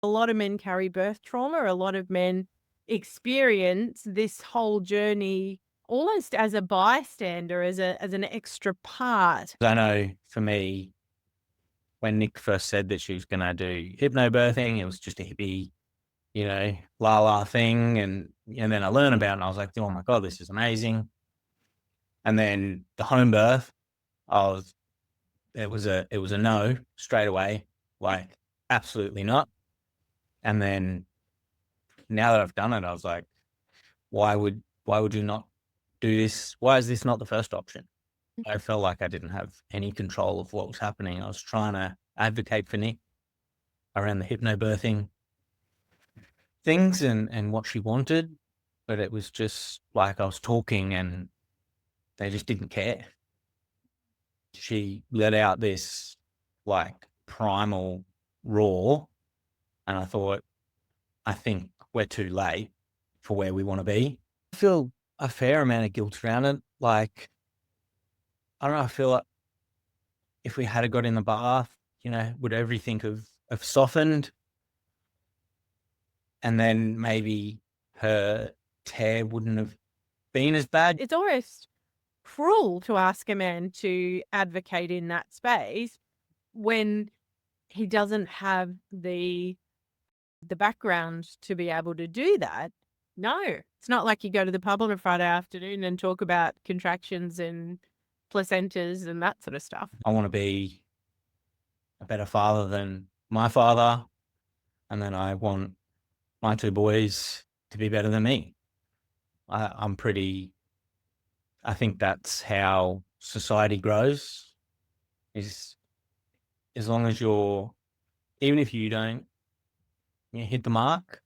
A lot of men carry birth trauma. A lot of men experience this whole journey almost as a bystander, as an extra part. I know for me, when Nick first said that she was going to do hypnobirthing, it was just a hippie, la la thing. And then I learned about it and I was like, oh my God, this is amazing. And then the home birth, it was a no straight away, like absolutely not. And then now that I've done it, I was like, why would you not do this? Why is this not the first option? I felt like I didn't have any control of what was happening. I was trying to advocate for Nick around the hypnobirthing things and what she wanted, but it was just like I was talking and they just didn't care. She let out this like primal roar, and I think we're too late for where we want to be. I feel a fair amount of guilt around it. Like, I don't know, I feel like if we had got in the bath, would everything have softened? And then maybe her tear wouldn't have been as bad. It's almost cruel to ask a man to advocate in that space when he doesn't have the background to be able to do that. No, it's not like you go to the pub on a Friday afternoon and talk about contractions and placentas and that sort of stuff. I want to be a better father than my father. And then I want my two boys to be better than me. I'm pretty, I think that's how society grows, is as long as even if you don't hit the mark,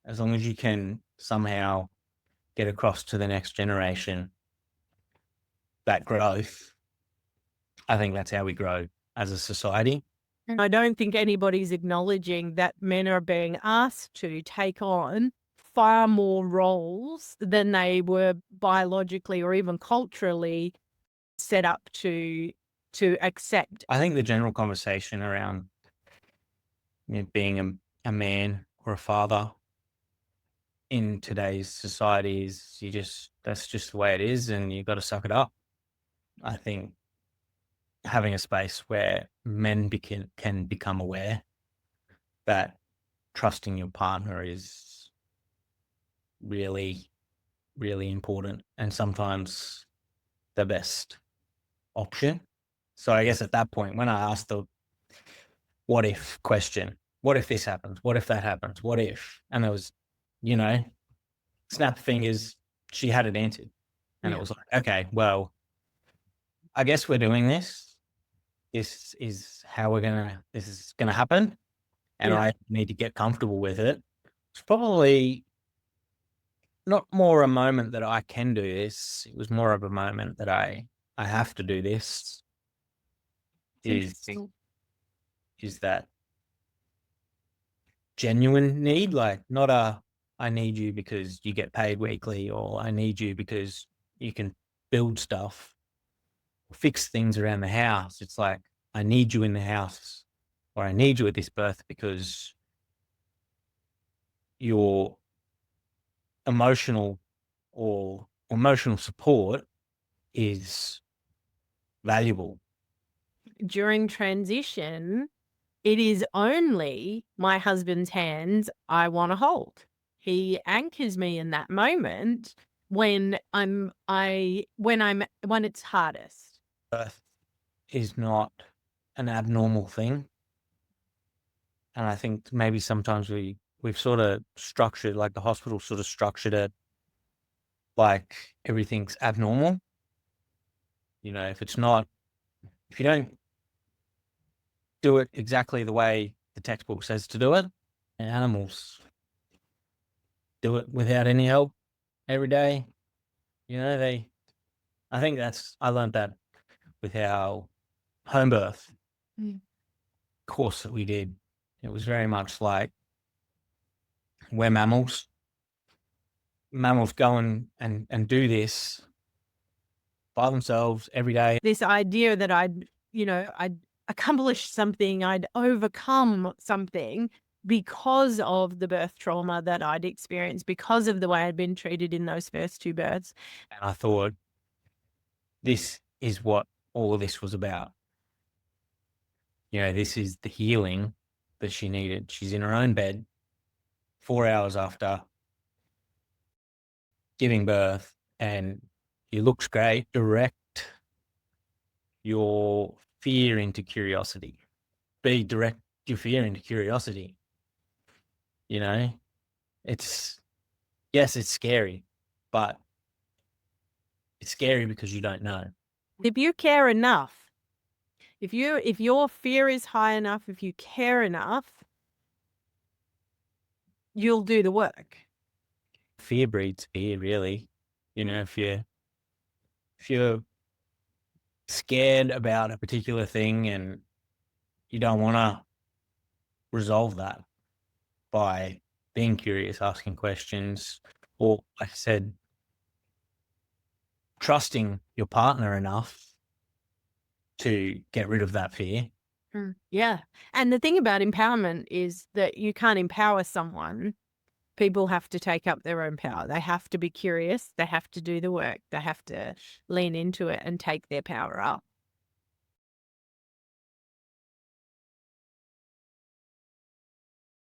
as long as you can somehow get across to the next generation that growth, I think that's how we grow as a society. I don't think anybody's acknowledging that men are being asked to take on far more roles than they were biologically or even culturally set up to accept. I think the general conversation around being a man or a father in today's society is that's just the way it is, and you got to suck it up. I think having a space where men can become aware that trusting your partner is really, really important and sometimes the best option. So I guess at that point, when I asked the what if question, what if this happens? What if that happens? What if? And there was, you know, snap fingers, she had it answered. And it Yeah. was like, okay, well, I guess we're doing this. This is gonna happen. And Yeah. I need to get comfortable with it. It's probably not more a moment that I can do this. It was more of a moment that I have to do this. It's Is interesting. is that genuine need? Like not a I need you because you get paid weekly, or I need you because you can build stuff, fix things around the house. It's like I need you in the house, or I need you at this birth because your emotional or emotional support is valuable. During transition, it is only my husband's hands I wanna hold. He anchors me in that moment when it's hardest. Birth is not an abnormal thing. And I think maybe sometimes we've sort of structured, like the hospital sort of structured it like everything's abnormal. If it's not, if you don't do it exactly the way the textbook says to do it, animals do it without any help every day. I think I learned that with our home birth Mm. course that we did. It was very much like we're mammals. Mammals go and do this by themselves every day. This idea that I'd accomplish something, I'd overcome something because of the birth trauma that I'd experienced, because of the way I'd been treated in those first 2 births. And I thought, this is what all of this was about. This is the healing that she needed. She's in her own bed 4 hours after giving birth, and she looks great. Direct your fear into curiosity. Direct your fear into curiosity. It's scary, but it's scary because you don't know. If you care enough, if your fear is high enough, if you care enough, you'll do the work. Fear breeds fear, really. If you're scared about a particular thing and you don't want to resolve that by being curious, asking questions, or, like I said, trusting your partner enough to get rid of that fear. Yeah. And the thing about empowerment is that you can't empower someone. People have to take up their own power. They have to be curious. They have to do the work. They have to lean into it and take their power up.